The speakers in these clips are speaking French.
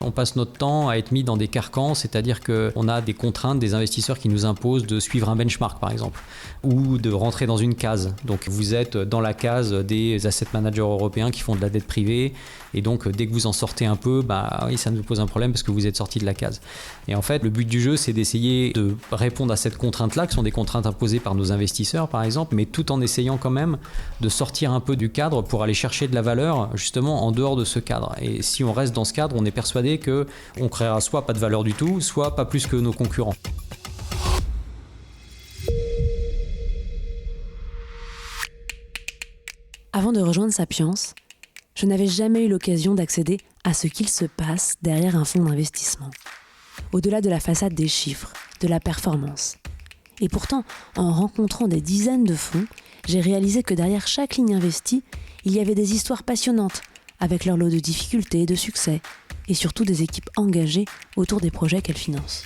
On passe notre temps à être mis dans des carcans, c'est-à-dire qu'on a des contraintes des investisseurs qui nous imposent de suivre un benchmark par exemple, ou de rentrer dans une case. Donc vous êtes dans la case des asset managers européens qui font de la dette privée, et donc dès que vous en sortez un peu, oui, ça nous pose un problème parce que vous êtes sorti de la case. Et en fait, le but du jeu, c'est d'essayer de répondre à cette contrainte-là, qui sont des contraintes imposées par nos investisseurs par exemple, mais tout en essayant quand même de sortir un peu du cadre pour aller chercher de la valeur justement en dehors de ce cadre. Et si on reste dans ce cadre, on est persuadé qu'on créera soit pas de valeur du tout, soit pas plus que nos concurrents. Avant de rejoindre Sapiens, je n'avais jamais eu l'occasion d'accéder à ce qu'il se passe derrière un fonds d'investissement. Au-delà de la façade des chiffres, de la performance. Et pourtant, en rencontrant des dizaines de fonds, j'ai réalisé que derrière chaque ligne investie, il y avait des histoires passionnantes, avec leur lot de difficultés et de succès, et surtout des équipes engagées autour des projets qu'elles financent.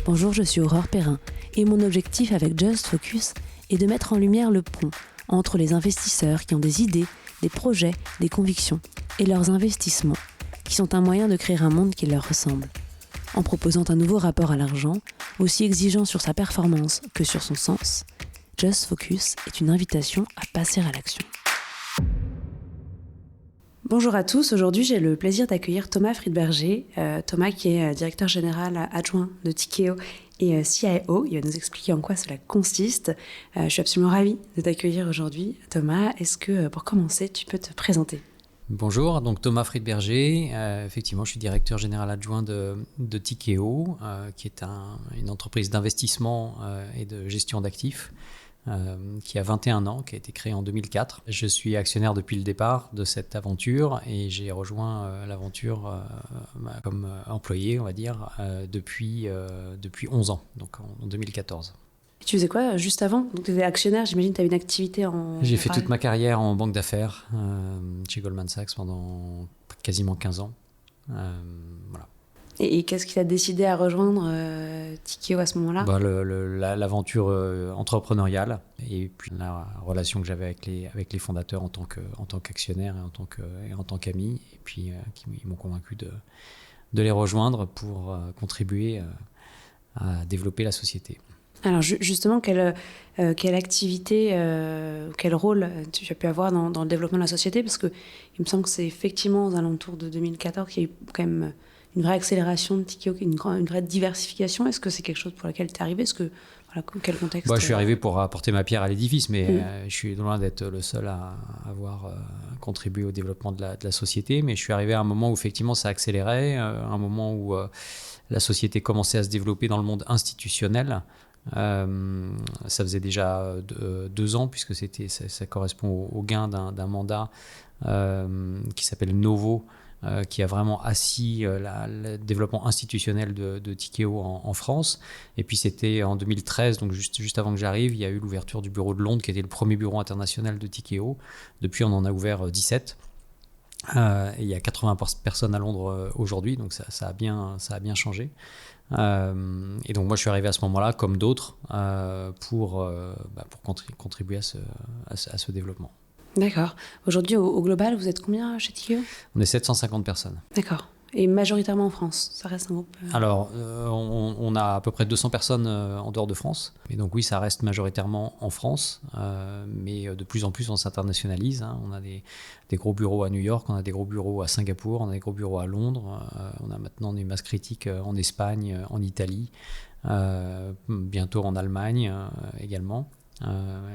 Bonjour, je suis Aurore Perrin, et mon objectif avec Just Focus est de mettre en lumière le pont entre les investisseurs qui ont des idées, des projets, des convictions, et leurs investissements, qui sont un moyen de créer un monde qui leur ressemble. En proposant un nouveau rapport à l'argent, aussi exigeant sur sa performance que sur son sens, Just Focus est une invitation à passer à l'action. Bonjour à tous, aujourd'hui j'ai le plaisir d'accueillir Thomas Friedberger. Thomas qui est directeur général adjoint de Tikehau et CIO. Il va nous expliquer en quoi cela consiste. Je suis absolument ravie de t'accueillir aujourd'hui. Thomas, est-ce que pour commencer tu peux te présenter ? Bonjour, donc Thomas Friedberger, effectivement je suis directeur général adjoint de Tikehau, qui est une entreprise d'investissement et de gestion d'actifs, qui a 21 ans, qui a été créée en 2004. Je suis actionnaire depuis le départ de cette aventure et j'ai rejoint l'aventure comme employé, on va dire, depuis 11 ans, donc en 2014. Tu faisais quoi juste avant ? Donc tu étais actionnaire, j'imagine que tu avais une activité en... J'ai fait toute ma carrière en banque d'affaires chez Goldman Sachs pendant quasiment 15 ans. Voilà. Et qu'est-ce qui t'a décidé à rejoindre Tikehau à ce moment-là ? L'aventure entrepreneuriale et puis la relation que j'avais avec les fondateurs en tant qu'actionnaire et en tant qu'ami, et puis qui m'ont convaincu de les rejoindre pour contribuer à développer la société. Alors justement, quelle activité, quel rôle tu as pu avoir dans le développement de la société ? Parce qu'il me semble que c'est effectivement aux alentours de 2014 qu'il y a eu quand même une vraie accélération de Tikehau, une vraie diversification. Est-ce que c'est quelque chose pour lequel tu es arrivé ? Quel contexte ? Je suis arrivé pour apporter ma pierre à l'édifice, mais je suis loin d'être le seul à avoir contribué au développement de la société. Mais je suis arrivé à un moment où effectivement ça accélérait, un moment où la société commençait à se développer dans le monde institutionnel. Ça faisait déjà 2 ans, puisque ça correspond au gain d'un mandat qui s'appelle Novo, qui a vraiment assis le développement institutionnel de Tikehau en France. Et puis c'était en 2013, donc juste avant que j'arrive, il y a eu l'ouverture du bureau de Londres, qui était le premier bureau international de Tikehau. Depuis, on en a ouvert 17. Et il y a 80 personnes à Londres aujourd'hui, donc ça a bien changé. Et donc moi je suis arrivé à ce moment-là, comme d'autres, pour contribuer à ce développement. D'accord. Aujourd'hui, au global, vous êtes combien chez Tikehau ? On est 750 personnes. D'accord. Et majoritairement en France, ça reste un groupe... Alors, on a à peu près 200 personnes en dehors de France. Et donc oui, ça reste majoritairement en France, mais de plus en plus on s'internationalise. On a des gros bureaux à New York, on a des gros bureaux à Singapour, on a des gros bureaux à Londres. On a maintenant des masses critiques en Espagne, en Italie, bientôt en Allemagne également,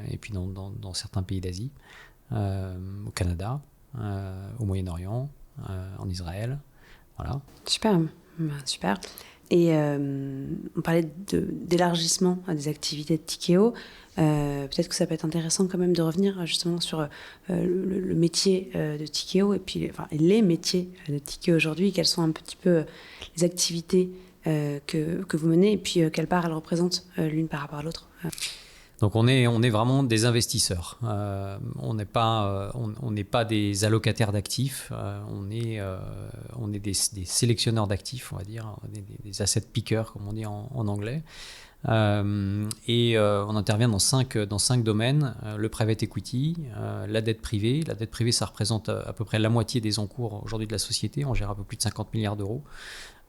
et puis dans certains pays d'Asie, au Canada, au Moyen-Orient, en Israël. Voilà. Super. Et on parlait d'élargissement des activités de Tikehau. Peut-être que ça peut être intéressant quand même de revenir justement sur le métier de Tikehau et puis les métiers de Tikehau aujourd'hui. Quelles sont un petit peu les activités que vous menez et puis quelle part elles représentent l'une par rapport à l'autre. Donc on est vraiment des investisseurs. On n'est pas des allocataires d'actifs. On est des sélectionneurs d'actifs, on va dire, des asset pickers comme on dit en anglais. On intervient dans cinq domaines. Le private equity, la dette privée. La dette privée, ça représente à peu près la moitié des encours aujourd'hui de la société. On gère un peu plus de 50 milliards d'euros.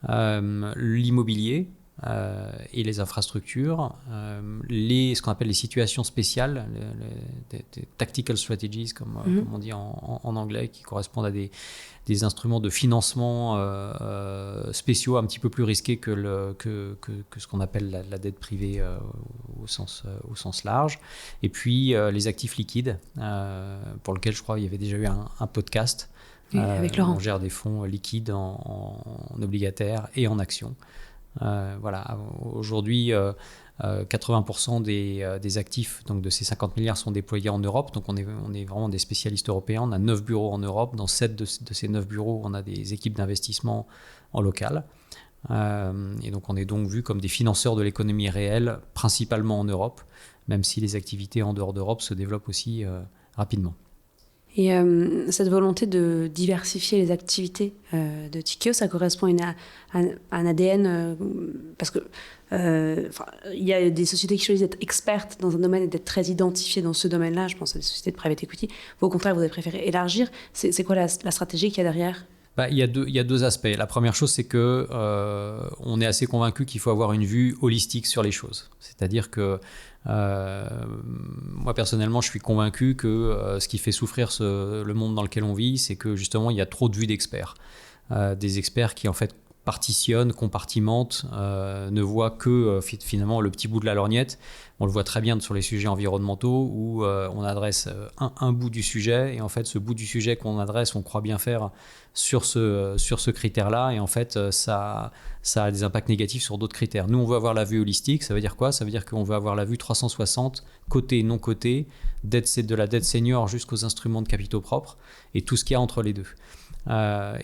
L'immobilier. Et les infrastructures, ce qu'on appelle les situations spéciales, des tactical strategies, comme on dit en anglais, qui correspondent à des instruments de financement spéciaux un petit peu plus risqués que ce qu'on appelle la dette privée au sens large. Et puis les actifs liquides, pour lesquels je crois qu'il y avait déjà eu un podcast. Oui, avec Laurent. On gère des fonds liquides en obligataires et en actions. Voilà, aujourd'hui, 80% des actifs donc de ces 50 milliards sont déployés en Europe. Donc on est vraiment des spécialistes européens. On a 9 bureaux en Europe. Dans 7 de ces 9 bureaux, on a des équipes d'investissement en local. Et donc on est donc vu comme des financeurs de l'économie réelle, principalement en Europe, même si les activités en dehors d'Europe se développent aussi rapidement. Et cette volonté de diversifier les activités de Tikehau, ça correspond à un ADN parce que il y a des sociétés qui choisissent d'être expertes dans un domaine et d'être très identifiées dans ce domaine-là. Je pense à des sociétés de private equity. Vous, au contraire, vous avez préféré élargir. C'est quoi la stratégie qu'il y a derrière ? Il y a deux aspects. La première chose, c'est que on est assez convaincu qu'il faut avoir une vue holistique sur les choses. C'est-à-dire que moi personnellement, je suis convaincu que ce qui fait souffrir le monde dans lequel on vit, c'est que justement il y a trop de vues d'experts, des experts qui en fait partitionnent, compartimentent, ne voient que finalement le petit bout de la lorgnette. On le voit très bien sur les sujets environnementaux où on adresse un bout du sujet et en fait ce bout du sujet qu'on adresse, on croit bien faire sur ce critère-là et en fait ça a des impacts négatifs sur d'autres critères. Nous on veut avoir la vue holistique, ça veut dire quoi ? Ça veut dire qu'on veut avoir la vue 360, côté et non côté, de la dette senior jusqu'aux instruments de capitaux propres et tout ce qu'il y a entre les deux.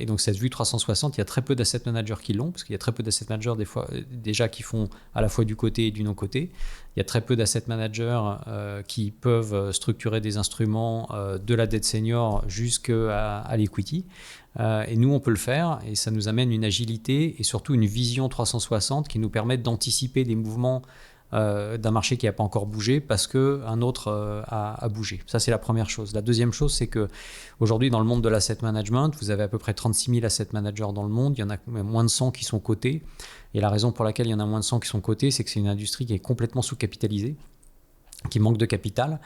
Et donc cette vue 360, il y a très peu d'asset managers qui l'ont, parce qu'il y a très peu d'asset managers des fois, déjà qui font à la fois du côté et du non-côté. Il y a très peu d'asset managers qui peuvent structurer des instruments de la dette senior jusqu'à l'equity. Et nous, on peut le faire, et ça nous amène une agilité et surtout une vision 360 qui nous permet d'anticiper des mouvements d'un marché qui n'a pas encore bougé parce qu'un autre a bougé. Ça, c'est la première chose. La deuxième chose, c'est qu'aujourd'hui, dans le monde de l'asset management, vous avez à peu près 36 000 asset managers dans le monde. Il y en a moins de 100 qui sont cotés. Et la raison pour laquelle il y en a moins de 100 qui sont cotés, c'est que c'est une industrie qui est complètement sous-capitalisée, qui manque de capital.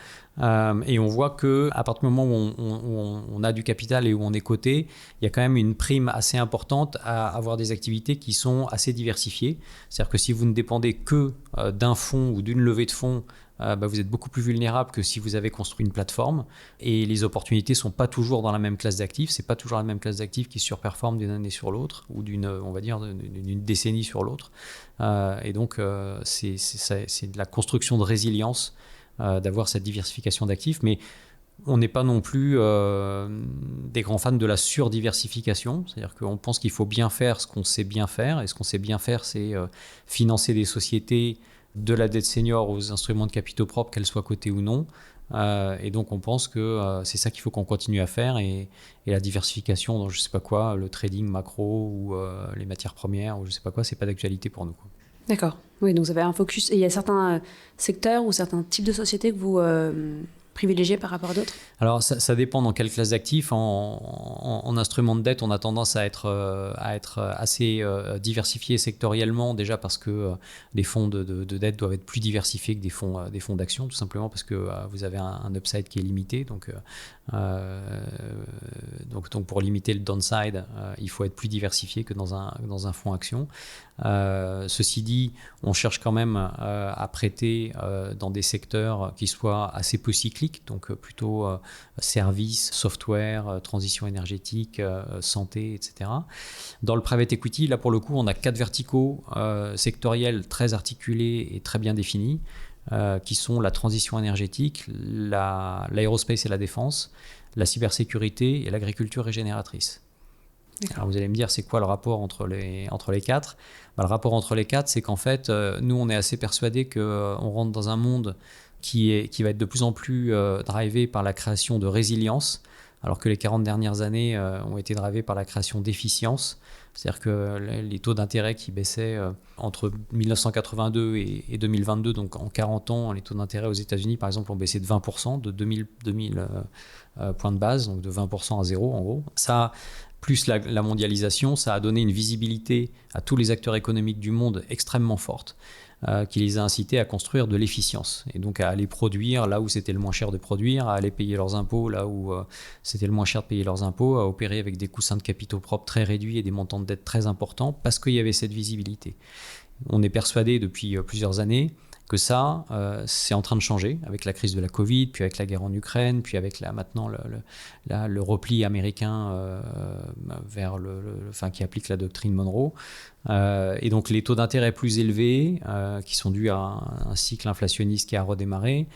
Et on voit qu'à partir du moment où on a du capital et où on est coté, il y a quand même une prime assez importante à avoir des activités qui sont assez diversifiées. C'est-à-dire que si vous ne dépendez que d'un fonds ou d'une levée de fonds, vous êtes beaucoup plus vulnérable que si vous avez construit une plateforme. Et les opportunités ne sont pas toujours dans la même classe d'actifs. Ce n'est pas toujours la même classe d'actifs qui surperforme d'une année sur l'autre ou d'une décennie sur l'autre. Et donc, c'est de la construction de résilience d'avoir cette diversification d'actifs, mais on n'est pas non plus des grands fans de la surdiversification, c'est-à-dire qu'on pense qu'il faut bien faire ce qu'on sait bien faire, et ce qu'on sait bien faire, c'est financer des sociétés de la dette senior aux instruments de capitaux propres, qu'elles soient cotées ou non, et donc on pense que c'est ça qu'il faut qu'on continue à faire, et la diversification dans je sais pas quoi, le trading macro ou les matières premières ou je sais pas quoi, c'est pas d'actualité pour nous, quoi. D'accord. Oui, donc vous avez un focus. Et il y a certains secteurs ou certains types de sociétés que vous privilégiez par rapport à d'autres ? Alors, ça dépend dans quelle classe d'actifs. En instrument de dette, on a tendance à être assez diversifié sectoriellement, déjà parce que les fonds de dette doivent être plus diversifiés que des fonds d'action, tout simplement parce que vous avez un upside qui est limité. Donc pour limiter le downside, il faut être plus diversifié que dans un fonds action. Ceci dit, on cherche quand même à prêter dans des secteurs qui soient assez peu cycliques, donc plutôt services, software, transition énergétique, santé, etc. Dans le private equity, là pour le coup, on a 4 verticaux sectoriels très articulés et très bien définis, qui sont la transition énergétique, l'aérospace et la défense, la cybersécurité et l'agriculture régénératrice. Alors vous allez me dire, c'est quoi le rapport entre les 4 ? Le rapport entre les 4, c'est qu'en fait, nous, on est assez persuadés qu'on rentre dans un monde qui va être de plus en plus drivé par la création de résilience, alors que les 40 dernières années ont été drivées par la création d'efficience. C'est-à-dire que les taux d'intérêt qui baissaient entre 1982 et 2022, donc en 40 ans, les taux d'intérêt aux États-Unis, par exemple, ont baissé de 20%, de 2000 points de base, donc de 20% à zéro en gros. Ça, plus la mondialisation, ça a donné une visibilité à tous les acteurs économiques du monde extrêmement forte, qui les a incités à construire de l'efficience et donc à aller produire là où c'était le moins cher de produire, à aller payer leurs impôts là où c'était le moins cher de payer leurs impôts, à opérer avec des coussins de capitaux propres très réduits et des montants de dette très importants parce qu'il y avait cette visibilité. On est persuadé depuis plusieurs années que ça, c'est en train de changer avec la crise de la Covid, puis avec la guerre en Ukraine, puis avec maintenant le repli américain vers qui applique la doctrine Monroe. Et donc les taux d'intérêt plus élevés, qui sont dus à un cycle inflationniste qui a redémarré,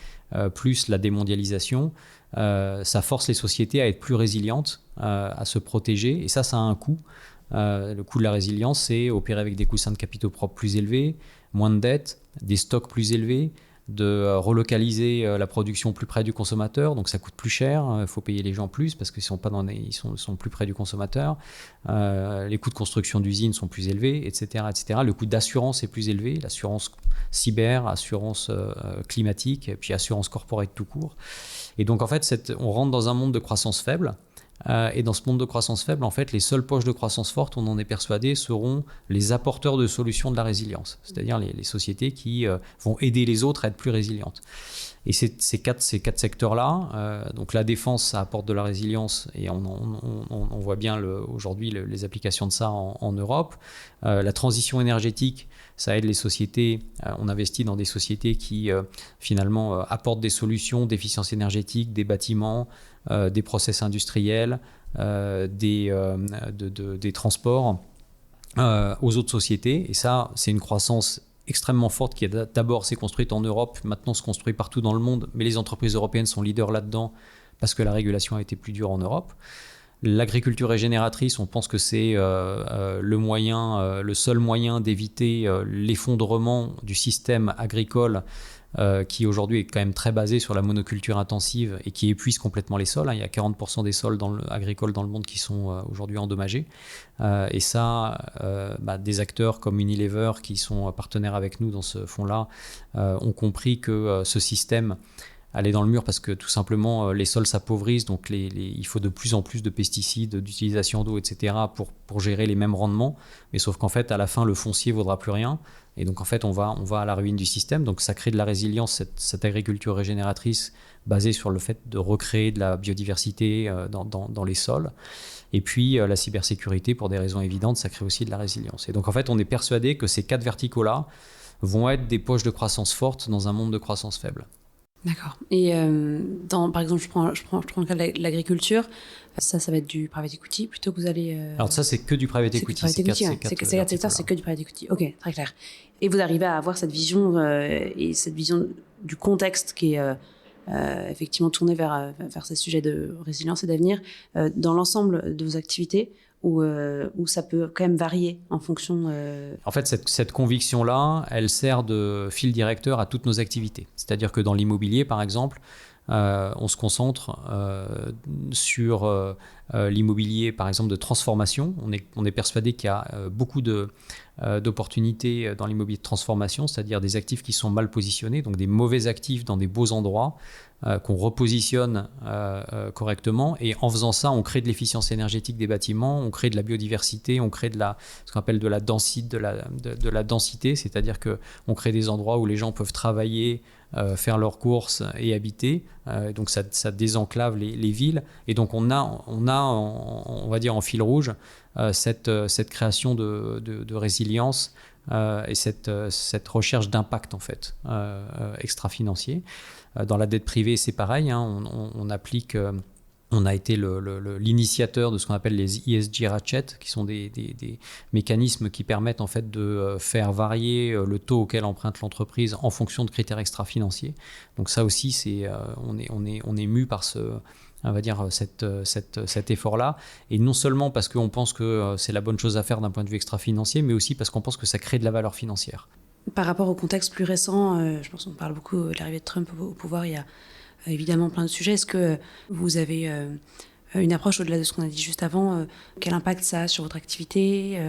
plus la démondialisation, ça force les sociétés à être plus résilientes, à se protéger, et ça a un coût. Le coût de la résilience, c'est opérer avec des coussins de capitaux propres plus élevés, moins de dettes, des stocks plus élevés, de relocaliser la production plus près du consommateur, donc ça coûte plus cher, il faut payer les gens plus parce qu'ils sont plus près du consommateur, les coûts de construction d'usines sont plus élevés, etc., etc. Le coût d'assurance est plus élevé, l'assurance cyber, assurance climatique, et puis assurance corporate tout court. Et donc en fait, on rentre dans un monde de croissance faible. Et dans ce monde de croissance faible, en fait, les seules poches de croissance forte, on en est persuadé, seront les apporteurs de solutions de la résilience, c'est-à-dire les sociétés qui vont aider les autres à être plus résilientes. Et ces quatre secteurs-là, donc la défense, ça apporte de la résilience, et on voit bien aujourd'hui les applications de ça en Europe. La transition énergétique, ça aide les sociétés, on investit dans des sociétés qui finalement apportent des solutions d'efficience énergétique, des bâtiments, des process industriels, des transports aux autres sociétés. Et ça, c'est une croissance extrêmement forte qui d'abord s'est construite en Europe, maintenant se construit partout dans le monde, mais les entreprises européennes sont leaders là-dedans parce que la régulation a été plus dure en Europe. L'agriculture régénératrice, on pense que c'est le seul moyen d'éviter l'effondrement du système agricole qui aujourd'hui est quand même très basé sur la monoculture intensive et qui épuise complètement les sols. Il y a 40% des sols agricoles dans le monde qui sont aujourd'hui endommagés. Et ça, des acteurs comme Unilever, qui sont partenaires avec nous dans ce fonds-là, ont compris que ce système aller dans le mur parce que tout simplement les sols s'appauvrissent, donc il faut de plus en plus de pesticides, d'utilisation d'eau, etc. pour gérer les mêmes rendements, mais sauf qu'en fait à la fin le foncier ne vaudra plus rien, et donc en fait on va à la ruine du système. Donc ça crée de la résilience, cette agriculture régénératrice basée sur le fait de recréer de la biodiversité dans les sols. Et puis la cybersécurité, pour des raisons évidentes, ça crée aussi de la résilience. Et donc en fait on est persuadé que ces quatre verticaux-là vont être des poches de croissance fortes dans un monde de croissance faible. D'accord. Et par exemple, je prends le cas de l'agriculture. Ça va être du private equity plutôt que vous allez. Alors ça, c'est que du private equity. C'est que du private equity. Ok, très clair. Et vous arrivez à avoir cette vision et cette vision du contexte qui est effectivement tourné vers ces sujets de résilience et d'avenir dans l'ensemble de vos activités. Où ça peut quand même varier en fonction... En fait, cette conviction-là, elle sert de fil directeur à toutes nos activités. C'est-à-dire que dans l'immobilier, par exemple, on se concentre sur l'immobilier, par exemple, de transformation. On est persuadé qu'il y a beaucoup d'opportunités dans l'immobilier de transformation, c'est-à-dire des actifs qui sont mal positionnés, donc des mauvais actifs dans des beaux endroits, qu'on repositionne correctement, et en faisant ça on crée de l'efficience énergétique des bâtiments, on crée de la biodiversité, on crée ce qu'on appelle de la densité, c'est-à-dire qu'on crée des endroits où les gens peuvent travailler, faire leurs courses et habiter, donc ça désenclave les villes, et donc on va dire en fil rouge cette création de résilience et cette recherche d'impact en fait extra-financier. Dans la dette privée, c'est pareil, on applique, on a été l'initiateur de ce qu'on appelle les ESG ratchets, qui sont des mécanismes qui permettent en fait de faire varier le taux auquel emprunte l'entreprise en fonction de critères extra-financiers. Donc ça aussi, on est mu par on va dire cet effort-là, et non seulement parce qu'on pense que c'est la bonne chose à faire d'un point de vue extra-financier, mais aussi parce qu'on pense que ça crée de la valeur financière. Par rapport au contexte plus récent, je pense qu'on parle beaucoup de l'arrivée de Trump au pouvoir, il y a évidemment plein de sujets. Est-ce que vous avez une approche au-delà de ce qu'on a dit juste avant? Quel impact ça a sur votre activité?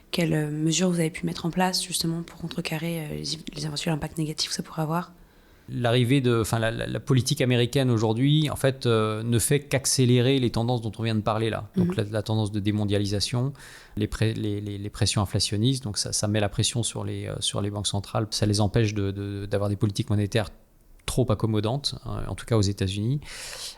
Quelles mesures vous avez pu mettre en place justement pour contrecarrer les éventuels impacts négatifs que ça pourrait avoir? La politique américaine aujourd'hui, en fait, ne fait qu'accélérer les tendances dont on vient de parler là. Donc la tendance de démondialisation, les pressions inflationnistes, donc ça met la pression sur les banques centrales, ça les empêche d'avoir des politiques monétaires trop accommodantes, en tout cas aux États-Unis.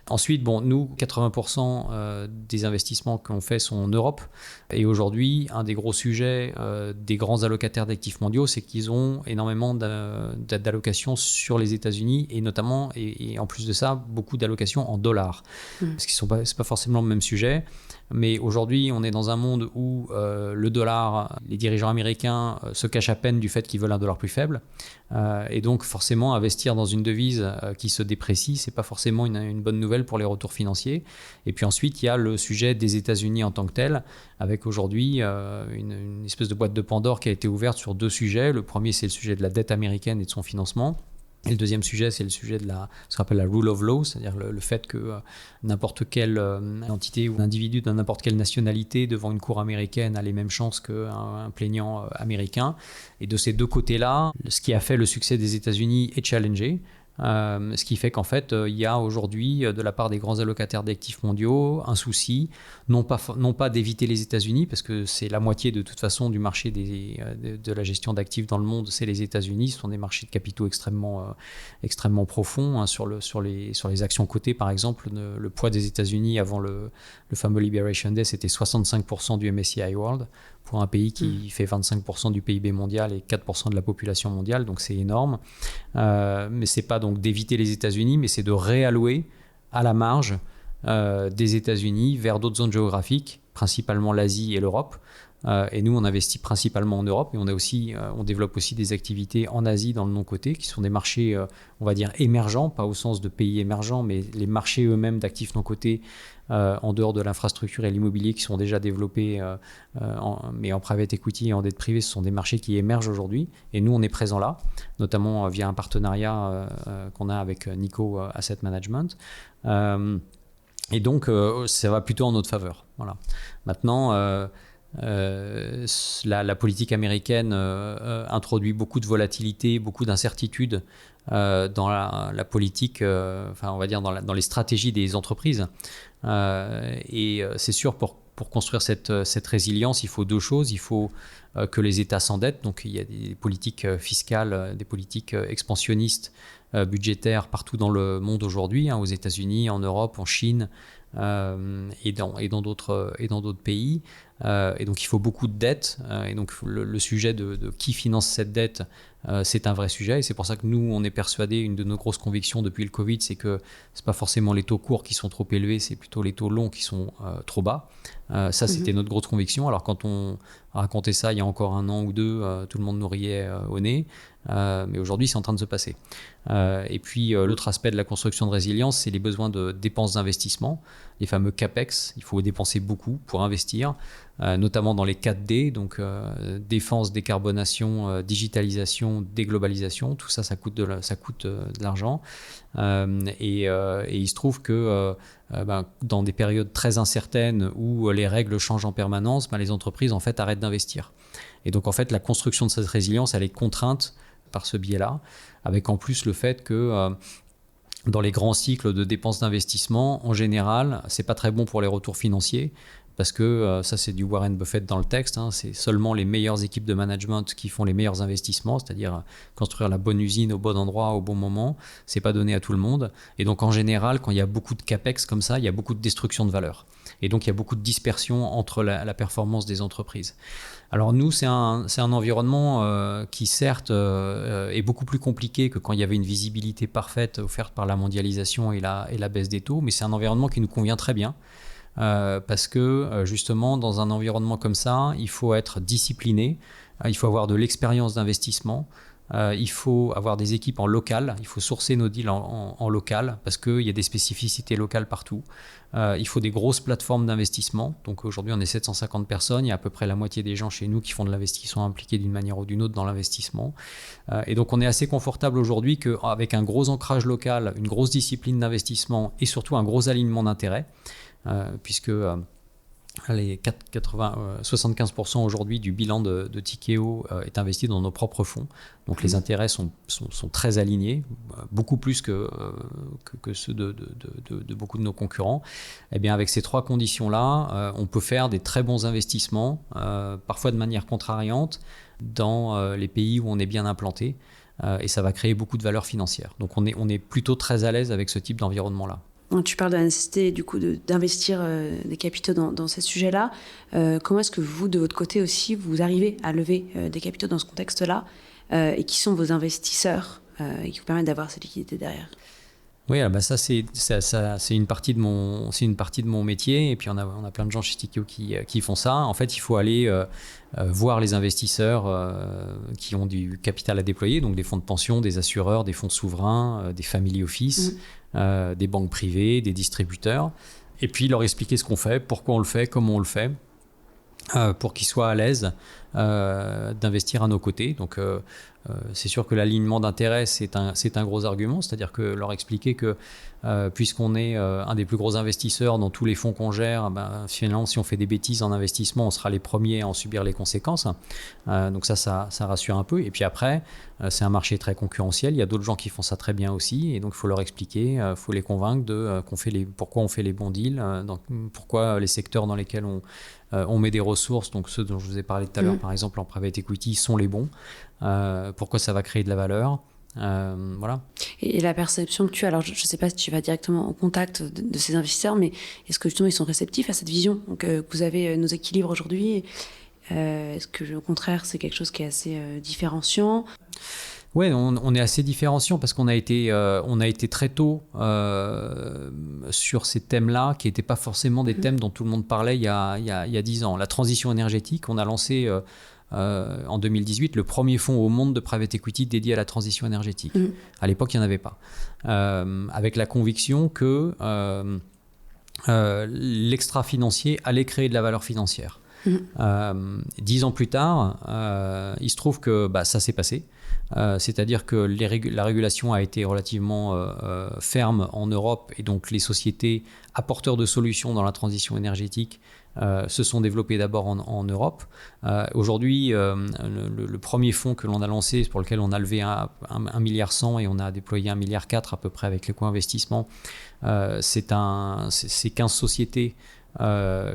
Ensuite, nous, 80% des investissements qu'on fait sont en Europe. Et aujourd'hui, un des gros sujets des grands allocataires d'actifs mondiaux, c'est qu'ils ont énormément d'allocations sur les États-Unis et notamment, et en plus de ça, beaucoup d'allocations en dollars. Parce que c'est pas forcément le même sujet. Mais aujourd'hui, on est dans un monde où le dollar, les dirigeants américains se cachent à peine du fait qu'ils veulent un dollar plus faible. Et donc, forcément, investir dans une devise qui se déprécie, c'est pas forcément une bonne nouvelle pour les retours financiers. Et puis ensuite, il y a le sujet des États-Unis en tant que tel, avec aujourd'hui une espèce de boîte de Pandore qui a été ouverte sur 2 sujets. Le premier, c'est le sujet de la dette américaine et de son financement. Et le deuxième sujet, c'est le sujet de ce qu'on appelle la rule of law, c'est-à-dire le fait que n'importe quelle entité ou individu de n'importe quelle nationalité devant une cour américaine a les mêmes chances qu'un plaignant américain. Et de ces 2 côtés-là, ce qui a fait le succès des États-Unis est challengé. Ce qui fait qu'en fait, il y a aujourd'hui, de la part des grands allocataires d'actifs mondiaux, un souci, non pas d'éviter les États-Unis, parce que c'est la moitié de toute façon du marché de la gestion d'actifs dans le monde, c'est les États-Unis. Ce sont des marchés de capitaux extrêmement profonds. Hein, sur les actions cotées, par exemple, le poids des États-Unis avant le fameux Liberation Day, c'était 65% du MSCI World, pour un pays qui fait 25% du PIB mondial et 4% de la population mondiale, donc c'est énorme. Mais c'est pas donc d'éviter les États-Unis, mais c'est de réallouer à la marge des États-Unis vers d'autres zones géographiques, principalement l'Asie et l'Europe. Et nous, on investit principalement en Europe, et on développe aussi des activités en Asie dans le non-coté, qui sont des marchés, on va dire, émergents, pas au sens de pays émergents, mais les marchés eux-mêmes d'actifs non-cotés en dehors de l'infrastructure et l'immobilier qui sont déjà développés, mais en private equity et en dette privée, ce sont des marchés qui émergent aujourd'hui. Et nous, on est présent là, notamment via un partenariat qu'on a avec Nikko Asset Management. Et donc, ça va plutôt en notre faveur. Voilà. Maintenant, la politique américaine introduit beaucoup de volatilité, beaucoup d'incertitudes dans la politique, on va dire dans les stratégies des entreprises. Et c'est sûr, pour construire cette résilience, il faut 2 choses. Il faut que les États s'endettent. Donc il y a des politiques fiscales, des politiques expansionnistes budgétaires partout dans le monde aujourd'hui, aux États-Unis, en Europe, en Chine et dans d'autres pays. Et donc il faut beaucoup de dettes. Et donc le sujet de qui finance cette dette, c'est un vrai sujet. Et c'est pour ça que nous, on est persuadés, une de nos grosses convictions depuis le Covid, c'est que c'est pas forcément les taux courts qui sont trop élevés, c'est plutôt les taux longs qui sont trop bas. Ça, c'était notre grosse conviction. Alors quand on racontait ça il y a encore 1 an ou 2, tout le monde nous riait au nez. Mais aujourd'hui, c'est en train de se passer. Et puis, l'autre aspect de la construction de résilience, c'est les besoins de dépenses d'investissement, les fameux CAPEX. Il faut dépenser beaucoup pour investir, notamment dans les 4D, donc défense, décarbonation, digitalisation, déglobalisation. Tout ça, ça coûte de l'argent. Et il se trouve que dans des périodes très incertaines où les règles changent en permanence, les entreprises en fait arrêtent d'investir. Et donc en fait, la construction de cette résilience, elle est contrainte par ce biais-là, avec en plus le fait que dans les grands cycles de dépenses d'investissement, en général, c'est pas très bon pour les retours financiers, parce que ça, c'est du Warren Buffett dans le texte, c'est seulement les meilleures équipes de management qui font les meilleurs investissements, c'est-à-dire construire la bonne usine au bon endroit, au bon moment, c'est pas donné à tout le monde. Et donc en général, quand il y a beaucoup de CAPEX comme ça, il y a beaucoup de destruction de valeur. Et donc il y a beaucoup de dispersion entre la performance des entreprises. Alors nous, c'est un environnement qui certes est beaucoup plus compliqué que quand il y avait une visibilité parfaite offerte par la mondialisation et la baisse des taux, mais c'est un environnement qui nous convient très bien. Parce que justement, dans un environnement comme ça, il faut être discipliné, il faut avoir de l'expérience d'investissement, Il faut avoir des équipes en local, il faut sourcer nos deals en local parce qu'il y a des spécificités locales partout. Il faut des grosses plateformes d'investissement. Donc aujourd'hui, on est 750 personnes. Il y a à peu près la moitié des gens chez nous qui font de l'investissement, qui sont impliqués d'une manière ou d'une autre dans l'investissement. Et donc on est assez confortable aujourd'hui qu'avec un gros ancrage local, une grosse discipline d'investissement et surtout un gros alignement d'intérêts, puisque... les 75% aujourd'hui du bilan de Tikehau est investi dans nos propres fonds. Donc les intérêts sont très alignés, beaucoup plus que ceux de beaucoup de nos concurrents. Et bien avec ces 3 conditions-là, on peut faire des très bons investissements, parfois de manière contrariante, dans les pays où on est bien implanté. Et ça va créer beaucoup de valeur financière. Donc on est plutôt très à l'aise avec ce type d'environnement-là. Tu parles de la nécessité du coup d'investir des capitaux dans ces sujets-là. Comment est-ce que vous, de votre côté aussi, vous arrivez à lever des capitaux dans ce contexte-là et qui sont vos investisseurs et qui vous permettent d'avoir cette liquidité derrière? Oui, bah ça c'est une partie de mon métier, et puis on a plein de gens chez Tikehau qui font ça. En fait, il faut aller voir les investisseurs qui ont du capital à déployer, donc des fonds de pension, des assureurs, des fonds souverains, des family office, des banques privées, des distributeurs, et puis leur expliquer ce qu'on fait, pourquoi on le fait, comment on le fait, pour qu'ils soient à l'aise d'investir à nos côtés. Donc c'est sûr que l'alignement d'intérêts, c'est un gros argument, c'est-à-dire que leur expliquer que puisqu'on est un des plus gros investisseurs dans tous les fonds qu'on gère, finalement, si on fait des bêtises en investissement, on sera les premiers à en subir les conséquences. Donc ça rassure un peu. Et puis après, c'est un marché très concurrentiel. Il y a d'autres gens qui font ça très bien aussi. Et donc, il faut leur expliquer, il faut les convaincre pourquoi on fait les bons deals, pourquoi les secteurs dans lesquels on met des ressources, donc ceux dont je vous ai parlé tout à l'heure, par exemple en private equity, sont les bons. Pourquoi ça va créer de la valeur. Voilà. Et la perception que tu as, alors je ne sais pas si tu vas directement en contact de ces investisseurs, mais est-ce que justement ils sont réceptifs à cette vision, donc, que vous avez nos équilibres aujourd'hui, est-ce que au contraire c'est quelque chose qui est assez différenciant? Oui, on est assez différenciant parce qu'on a été très tôt sur ces thèmes-là, qui n'étaient pas forcément des thèmes dont tout le monde parlait il y a 10 ans. La transition énergétique, on a lancé en 2018 le premier fonds au monde de private equity dédié à la transition énergétique. À l'époque, il n'y en avait pas. Avec la conviction que l'extra-financier allait créer de la valeur financière. 10 ans plus tard, il se trouve que ça s'est passé. C'est-à-dire que la régulation a été relativement ferme en Europe, et donc les sociétés apporteurs de solutions dans la transition énergétique se sont développées d'abord en Europe. Aujourd'hui, le premier fonds que l'on a lancé, pour lequel on a levé 1,1 milliard et on a déployé 1,4 milliard à peu près avec les co-investissements, c'est 15 sociétés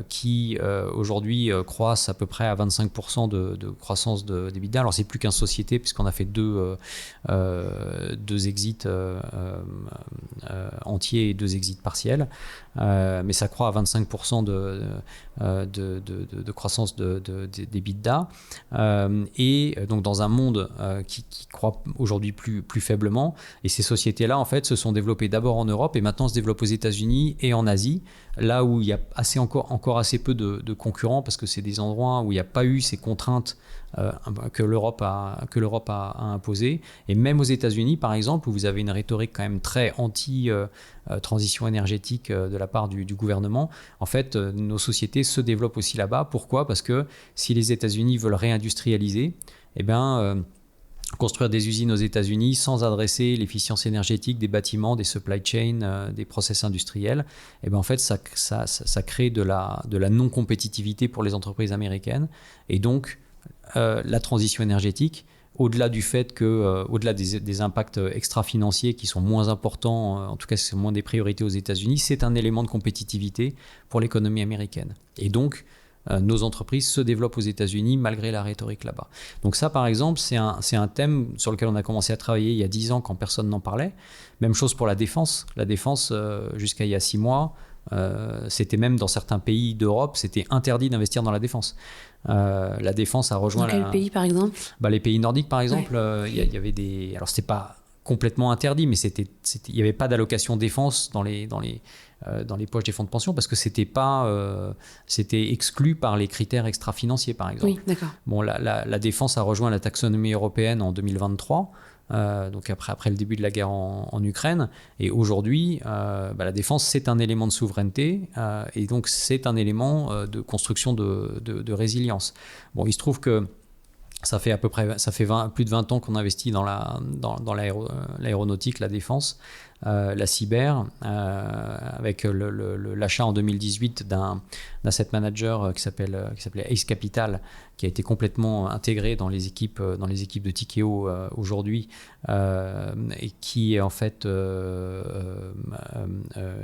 qui aujourd'hui croissent à peu près à 25% de croissance d'EBITDA. Alors c'est plus 15 sociétés puisqu'on a fait deux exits entiers et 2 exits partiels, mais ça croît à 25% de croissance d'EBITDA, et donc dans un monde qui croît aujourd'hui plus faiblement. Et ces sociétés-là en fait se sont développées d'abord en Europe et maintenant se développent aux États-Unis et en Asie, là où il y a encore assez peu de concurrents, parce que c'est des endroits où il n'y a pas eu ces contraintes que l'Europe a imposées. Et même aux États-Unis, par exemple, où vous avez une rhétorique quand même très anti-transition énergétique de la part du gouvernement, en fait, nos sociétés se développent aussi là-bas. Pourquoi ? Parce que si les États-Unis veulent réindustrialiser, construire des usines aux États-Unis sans adresser l'efficience énergétique des bâtiments, des supply chains, des process industriels, en fait, ça crée de la non-compétitivité pour les entreprises américaines. Et donc, la transition énergétique, au-delà du fait que, au-delà des impacts extra-financiers qui sont moins importants, en tout cas, c'est moins des priorités aux États-Unis, c'est un élément de compétitivité pour l'économie américaine. Et donc, nos entreprises se développent aux États-Unis malgré la rhétorique là-bas. Donc ça, par exemple, c'est un thème sur lequel on a commencé à travailler il y a 10 ans quand personne n'en parlait. Même chose pour la défense. La défense, jusqu'à il y a 6 mois, c'était même dans certains pays d'Europe, c'était interdit d'investir dans la défense. La défense a rejoint... Dans quel pays, par exemple ? Les pays nordiques, par exemple, il y avait des... Alors, c'était pas complètement interdit, mais il n'y avait pas d'allocation défense dans les poches des fonds de pension parce que c'était exclu par les critères extra-financiers, par exemple. Oui, d'accord. Bon, la défense a rejoint la taxonomie européenne en 2023. Donc après le début de la guerre en Ukraine, et aujourd'hui la défense c'est un élément de souveraineté et donc c'est un élément de construction de résilience. Bon, il se trouve que ça fait plus de 20 ans qu'on investit dans l'aéronautique, la défense, la cyber, avec l'achat en 2018 d'un asset manager qui s'appelait Ace Capital, qui a été complètement intégré dans les équipes de Tikehau aujourd'hui, et qui en fait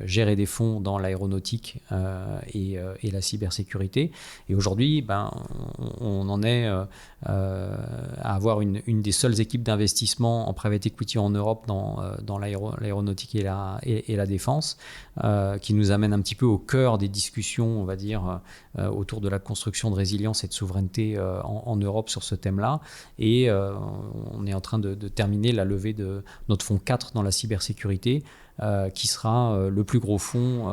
gérait des fonds dans l'aéronautique et la cybersécurité. Et aujourd'hui, on en est à avoir une des seules équipes d'investissement en private equity en Europe dans l'aéronautique et la défense, qui nous amène un petit peu au cœur des discussions, on va dire, autour de la construction de résilience et de souveraineté en Europe sur ce thème-là. Et on est en train de terminer la levée de notre fonds 4 dans la cybersécurité, qui sera le plus gros fonds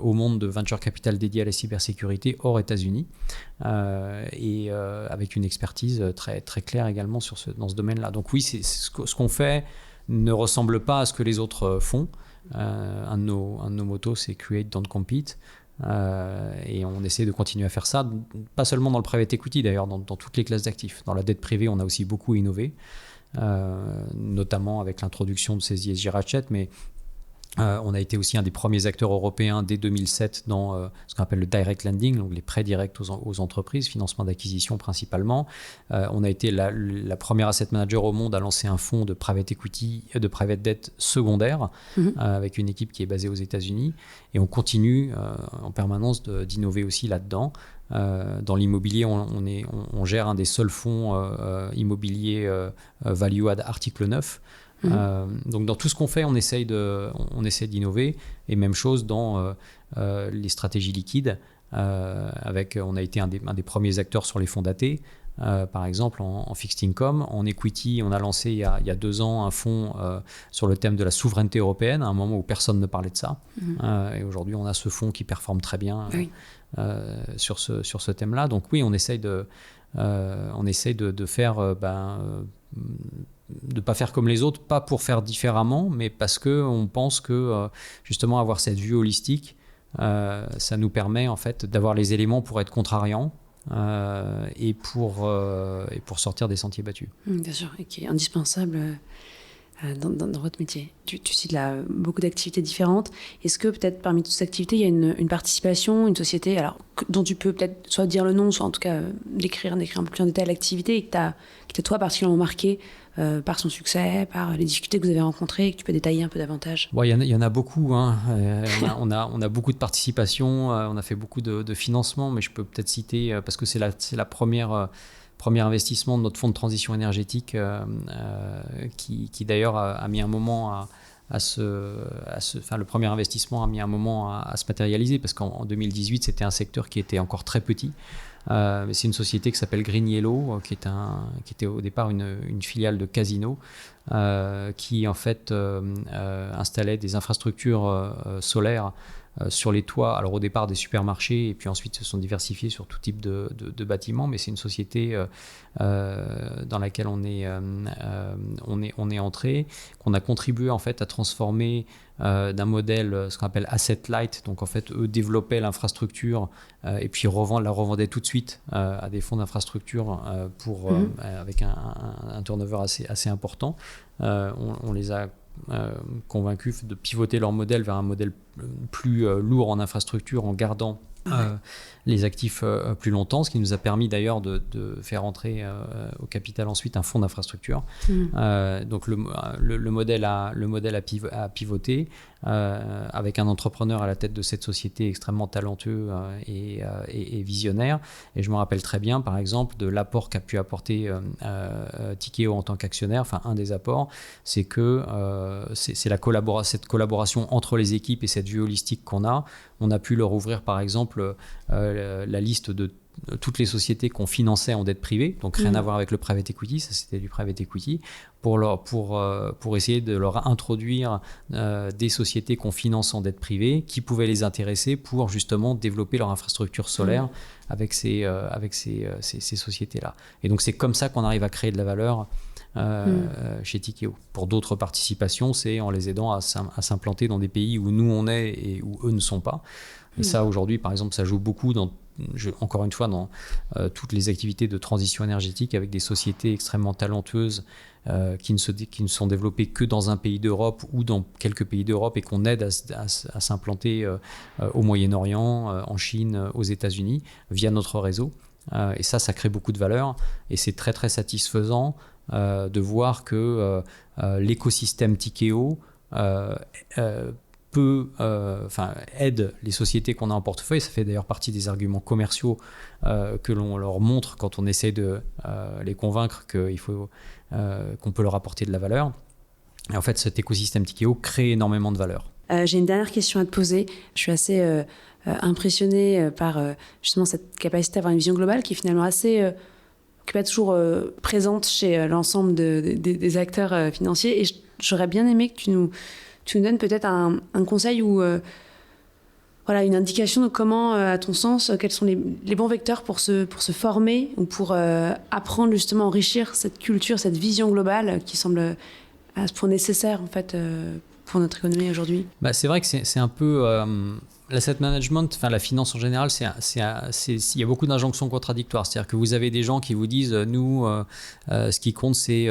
au monde de venture capital dédié à la cybersécurité hors États-Unis, et avec une expertise très, très claire également dans ce domaine-là. Donc oui, ce qu'on fait ne ressemble pas à ce que les autres font. Un de nos motos, c'est Create, Don't Compete. Et on essaie de continuer à faire ça, pas seulement dans le private equity d'ailleurs, dans toutes les classes d'actifs. Dans la dette privée, on a aussi beaucoup innové, notamment avec l'introduction de ces ESG ratchets, mais on a été aussi un des premiers acteurs européens dès 2007 dans ce qu'on appelle le direct lending, donc les prêts directs aux entreprises, financement d'acquisition principalement. On a été la première asset manager au monde à lancer un fonds de private equity, de private debt secondaire, avec une équipe qui est basée aux États-Unis. Et on continue en permanence d'innover aussi là-dedans. Dans l'immobilier, on gère un des seuls fonds immobiliers value add article 9. Donc dans tout ce qu'on fait, on essaie d'innover, et même chose dans les stratégies liquides. On a été un des premiers acteurs sur les fonds datés, par exemple en fixed income. En equity, on a lancé il y a 2 ans un fonds sur le thème de la souveraineté européenne, à un moment où personne ne parlait de ça. Et aujourd'hui, on a ce fonds qui performe très bien sur ce thème-là. Donc oui, on essaye de faire de ne pas faire comme les autres, pas pour faire différemment, mais parce qu'on pense que justement avoir cette vue holistique, ça nous permet en fait d'avoir les éléments pour être contrariant et pour sortir des sentiers battus. Bien sûr, et qui est indispensable dans votre métier. Tu cites là beaucoup d'activités différentes. Est-ce que peut-être parmi toutes ces activités, il y a une participation, une société dont tu peux peut-être soit dire le nom, soit en tout cas décrire un peu plus en détail l'activité, et qui t'a toi particulièrement marqué par son succès, par les difficultés que vous avez rencontrées, et que tu peux détailler un peu davantage? Bon, il y en a beaucoup. Hein. On a beaucoup de participation, on a fait beaucoup de financement, mais je peux peut-être citer, parce que c'est la premier investissement de notre fonds de transition énergétique, qui d'ailleurs a mis un moment le premier investissement a mis un moment à se matérialiser, parce qu'en 2018, c'était un secteur qui était encore très petit. C'est une société qui s'appelle Green Yellow, qui était au départ une filiale de Casino, qui en fait installait des infrastructures solaires sur les toits, alors au départ des supermarchés, et puis ensuite se sont diversifiés sur tout type de bâtiments. Mais c'est une société dans laquelle on est entré, qu'on a contribué en fait à transformer d'un modèle, ce qu'on appelle asset light. Donc en fait, eux développaient l'infrastructure et puis la revendaient tout de suite à des fonds d'infrastructure avec un turnover assez important. On les a convaincus de pivoter leur modèle vers un modèle plus lourd en infrastructure, en gardant les actifs plus longtemps, ce qui nous a permis d'ailleurs de faire entrer au capital ensuite un fonds d'infrastructure. Donc le modèle a pivoté avec un entrepreneur à la tête de cette société extrêmement talentueux et visionnaire. Et je me rappelle très bien, par exemple, de l'apport qu'a pu apporter Tikehau en tant qu'actionnaire. Enfin, un des apports, c'est que c'est cette collaboration entre les équipes et cette vue holistique qu'on a. On a pu leur ouvrir, par exemple, la liste de toutes les sociétés qu'on finançait en dette privée, donc rien à voir avec le private equity, ça c'était du private equity, pour essayer de leur introduire des sociétés qu'on finance en dette privée qui pouvaient les intéresser pour justement développer leur infrastructure solaire avec ces sociétés-là. Et donc c'est comme ça qu'on arrive à créer de la valeur chez Tikehau. Pour d'autres participations, c'est en les aidant à s'implanter dans des pays où nous on est et où eux ne sont pas. Et ça aujourd'hui, par exemple, ça joue beaucoup encore une fois dans toutes les activités de transition énergétique avec des sociétés extrêmement talentueuses qui ne sont développées que dans un pays d'Europe ou dans quelques pays d'Europe et qu'on aide à s'implanter au Moyen-Orient, en Chine, aux États-Unis via notre réseau. Et ça crée beaucoup de valeur et c'est très très satisfaisant de voir que l'écosystème Tikehau aide les sociétés qu'on a en portefeuille. Ça fait d'ailleurs partie des arguments commerciaux que l'on leur montre quand on essaie de les convaincre qu'on peut leur apporter de la valeur. Et en fait, cet écosystème Tikehau crée énormément de valeur. J'ai une dernière question à te poser. Je suis assez impressionnée par justement cette capacité à avoir une vision globale qui est finalement assez... qui n'est pas toujours présente chez l'ensemble des acteurs financiers. Et j'aurais bien aimé que tu nous donnes peut-être un conseil ou une indication de comment, à ton sens, quels sont les bons vecteurs pour se former ou pour apprendre justement à enrichir cette culture, cette vision globale qui semble à ce point nécessaire en fait pour notre économie aujourd'hui. C'est vrai que c'est un peu... L'asset management, enfin la finance en général, il y a beaucoup d'injonctions contradictoires. C'est-à-dire que vous avez des gens qui vous disent nous, ce qui compte, c'est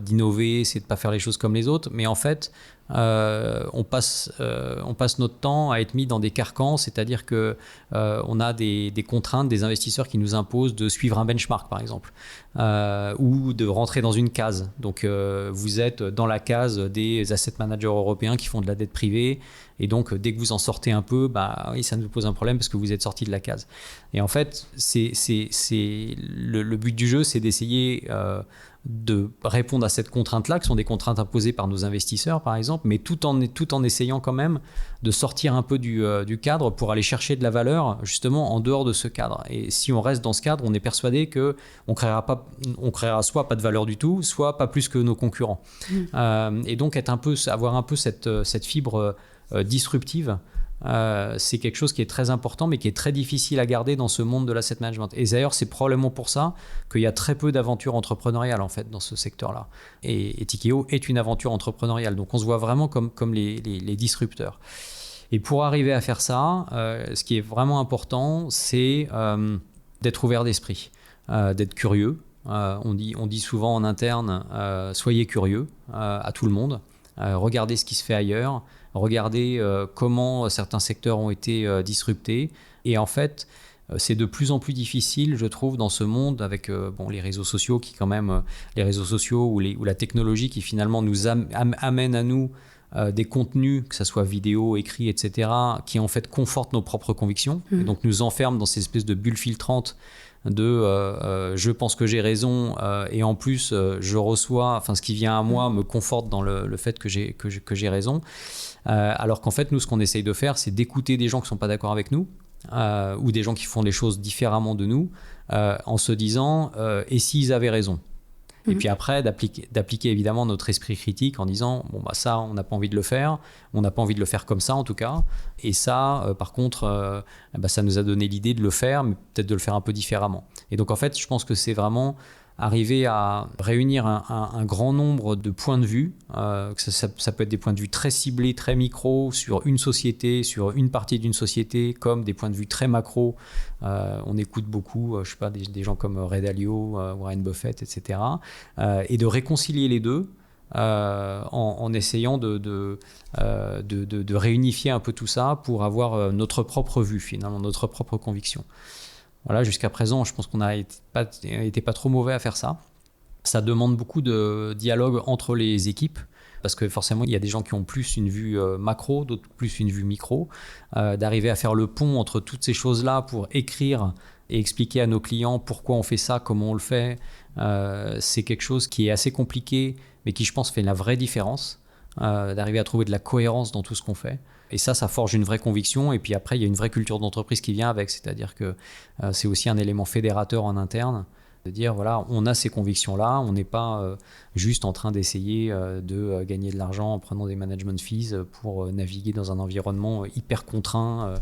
d'innover, c'est de ne pas faire les choses comme les autres. Mais en fait, on passe notre temps à être mis dans des carcans, c'est-à-dire que on a des contraintes, des investisseurs qui nous imposent de suivre un benchmark, par exemple, ou de rentrer dans une case. Donc, vous êtes dans la case des asset managers européens qui font de la dette privée. Et donc, dès que vous en sortez un peu, oui, ça nous pose un problème parce que vous êtes sorti de la case. Et en fait, le but du jeu, c'est d'essayer de répondre à cette contrainte-là, qui sont des contraintes imposées par nos investisseurs, par exemple, mais tout en essayant quand même de sortir un peu du cadre pour aller chercher de la valeur, justement, en dehors de ce cadre. Et si on reste dans ce cadre, on est persuadé qu'on créera soit pas de valeur du tout, soit pas plus que nos concurrents. Et donc, avoir un peu cette fibre disruptive, c'est quelque chose qui est très important mais qui est très difficile à garder dans ce monde de l'asset management. Et d'ailleurs, c'est probablement pour ça qu'il y a très peu d'aventures entrepreneuriales en fait dans ce secteur-là. Et Tikehau est une aventure entrepreneuriale. Donc, on se voit vraiment comme les disrupteurs. Et pour arriver à faire ça, ce qui est vraiment important, c'est d'être ouvert d'esprit, d'être curieux. On dit souvent en interne, soyez curieux à tout le monde. Regardez ce qui se fait ailleurs, regardez comment certains secteurs ont été disruptés. Et en fait, c'est de plus en plus difficile, je trouve, dans ce monde avec les réseaux sociaux qui quand même, les réseaux sociaux ou la technologie qui finalement nous amène à nous des contenus, que ce soit vidéo, écrit, etc., qui en fait confortent nos propres convictions et donc nous enferment dans ces espèces de bulles filtrantes de je pense que j'ai raison et en plus je reçois, ce qui vient à moi me conforte dans le fait que j'ai raison, alors qu'en fait nous ce qu'on essaye de faire c'est d'écouter des gens qui ne sont pas d'accord avec nous ou des gens qui font les choses différemment de nous en se disant et s'ils avaient raison. Et puis après, d'appliquer évidemment notre esprit critique en disant ça, on n'a pas envie de le faire, on n'a pas envie de le faire comme ça en tout cas. Et ça, par contre, ça nous a donné l'idée de le faire, mais peut-être de le faire un peu différemment. Et donc en fait, je pense que c'est vraiment arriver à réunir un grand nombre de points de vue, que ça peut être des points de vue très ciblés, très micro, sur une société, sur une partie d'une société, comme des points de vue très macro. On écoute beaucoup, je sais pas, des gens comme Ray Dalio, Warren Buffett, etc. Et de réconcilier les deux en essayant de réunifier un peu tout ça pour avoir notre propre vue, finalement, notre propre conviction. Voilà, jusqu'à présent, je pense qu'on n'a été pas trop mauvais à faire ça. Ça demande beaucoup de dialogue entre les équipes, parce que forcément, il y a des gens qui ont plus une vue macro, d'autres plus une vue micro. D'arriver à faire le pont entre toutes ces choses-là pour écrire et expliquer à nos clients pourquoi on fait ça, comment on le fait, c'est quelque chose qui est assez compliqué, mais qui, je pense, fait la vraie différence. D'arriver à trouver de la cohérence dans tout ce qu'on fait. Et ça forge une vraie conviction. Et puis après, il y a une vraie culture d'entreprise qui vient avec. C'est-à-dire que c'est aussi un élément fédérateur en interne. De dire, voilà, on a ces convictions-là. On n'est pas juste en train d'essayer de gagner de l'argent en prenant des management fees pour naviguer dans un environnement hyper contraint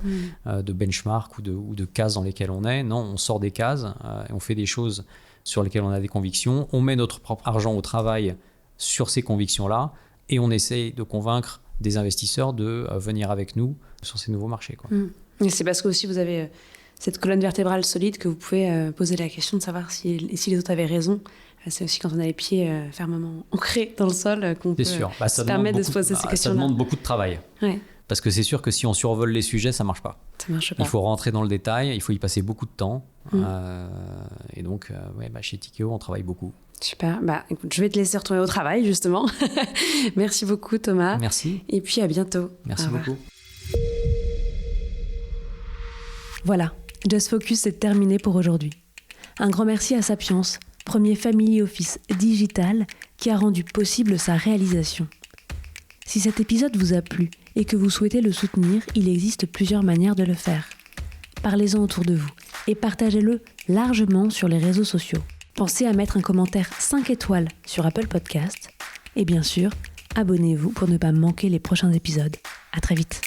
de benchmark ou de cases dans lesquelles on est. Non, on sort des cases et on fait des choses sur lesquelles on a des convictions. On met notre propre argent au travail sur ces convictions-là et on essaye de convaincre des investisseurs de venir avec nous sur ces nouveaux marchés, quoi. Et c'est parce que aussi vous avez cette colonne vertébrale solide que vous pouvez poser la question de savoir si les autres avaient raison. C'est aussi quand on a les pieds fermement ancrés dans le sol qu'on peut se permettre de se poser ces questions-là. Ça demande beaucoup de travail. Ouais. Parce que c'est sûr que si on survole les sujets, ça ne marche pas. Ça marche pas. Il faut rentrer dans le détail, il faut y passer beaucoup de temps. Et donc, chez Tikeo, on travaille beaucoup. Super. Écoute, je vais te laisser retourner au travail, justement. Merci beaucoup, Thomas. Merci. Et puis, à bientôt. Merci beaucoup. Voilà, Just Focus, c'est terminé pour aujourd'hui. Un grand merci à Sapiens, premier family office digital qui a rendu possible sa réalisation. Si cet épisode vous a plu et que vous souhaitez le soutenir, il existe plusieurs manières de le faire. Parlez-en autour de vous et partagez-le largement sur les réseaux sociaux. Pensez à mettre un commentaire 5 étoiles sur Apple Podcast. Et bien sûr, abonnez-vous pour ne pas manquer les prochains épisodes. À très vite.